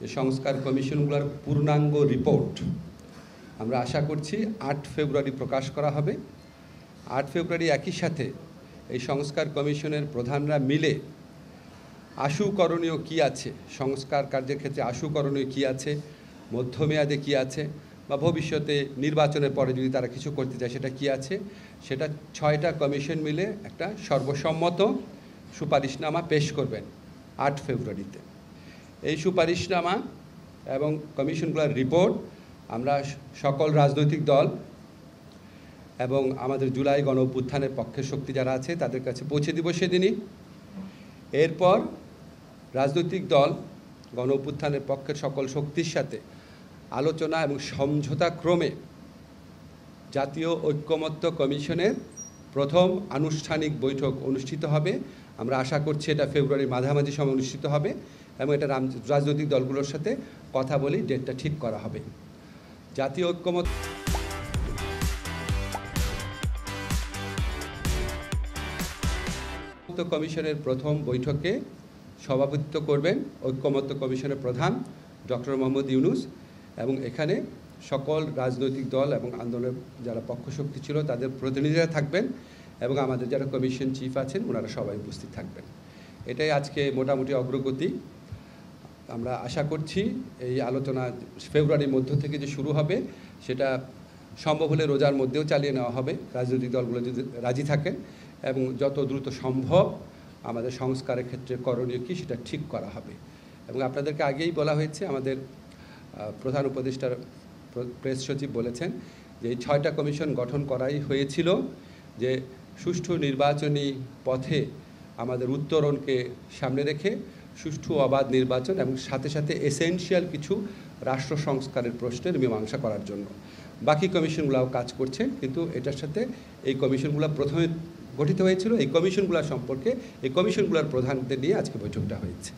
যে সংস্কার কমিশনগুলোর পূর্ণাঙ্গ রিপোর্ট আমরা আশা করছি 8 ফেব্রুয়ারি প্রকাশ করা হবে। 8 ফেব্রুয়ারি একই সাথে এই সংস্কার কমিশনের প্রধানরা মিলে আশু করণীয় কী আছে, সংস্কার কার্যের ক্ষেত্রে আশু করণীয় কী আছে, মধ্যমেয়াদে কী আছে, বা ভবিষ্যতে নির্বাচনের পরে যদি তারা কিছু করতে চায় সেটা কী আছে, সেটা 6টা কমিশন মিলে একটা সর্বসম্মত সুপারিশনামা পেশ করবেন 8 ফেব্রুয়ারিতে। এই সুপারিশনামা এবং কমিশনগুলোর রিপোর্ট আমরা সকল রাজনৈতিক দল এবং আমাদের জুলাই গণ অভ্যুত্থানের পক্ষের শক্তি যারা আছে তাদের কাছে পৌঁছে দিব সেদিনই। এরপর রাজনৈতিক দল গণ অভ্যুত্থানের পক্ষের সকল শক্তির সাথে আলোচনা এবং সমঝোতা ক্রমে জাতীয় ঐক্যমত্য কমিশনের প্রথম আনুষ্ঠানিক বৈঠক অনুষ্ঠিত হবে। আমরা আশা করছি এটা ফেব্রুয়ারির মাঝামাঝি সময় অনুষ্ঠিত হবে এবং এটা রাজনৈতিক দলগুলোর সাথে কথা বলেই ডেটটা ঠিক করা হবে। জাতীয় ঐক্যমত্য কমিশনের প্রথম বৈঠকে সভাপতিত্ব করবেন ঐক্যমত্য কমিশনের প্রধান ডক্টর মোহাম্মদ ইউনূস, এবং এখানে সকল রাজনৈতিক দল এবং আন্দোলনের যারা পক্ষশক্তি ছিল তাদের প্রতিনিধিরা থাকবেন এবং আমাদের যারা কমিশন চিফ আছেন ওনারা সবাই উপস্থিত থাকবেন। এটাই আজকে মোটামুটি অগ্রগতি। আমরা আশা করছি এই আলোচনা ফেব্রুয়ারির মধ্য থেকে যে শুরু হবে সেটা সম্ভব হলে রোজার মধ্যেও চালিয়ে নেওয়া হবে, রাজনৈতিক দলগুলো যদি রাজি থাকেন, এবং যত দ্রুত সম্ভব আমাদের সংস্কারের ক্ষেত্রে করণীয় কী সেটা ঠিক করা হবে। এবং আপনাদেরকে আগেই বলা হয়েছে, আমাদের প্রধান উপদেষ্টার প্রেস সচিব বলেছেন যে এই 6টা কমিশন গঠন করাই হয়েছিল যে সুষ্ঠু নির্বাচনী পথে আমাদের উত্তরণকে সামনে রেখে সুষ্ঠু অবাধ নির্বাচন এবং সাথে সাথে এসেনশিয়াল কিছু রাষ্ট্র সংস্কারের প্রশ্নের মীমাংসা করার জন্য। বাকি কমিশনগুলোও কাজ করছে, কিন্তু এটার সাথে এই কমিশনগুলো প্রথমে গঠিত হয়েছিল। এই কমিশনগুলো সম্পর্কে এই কমিশনগুলোর প্রধানদের নিয়ে আজকে বৈঠকটা হয়েছে।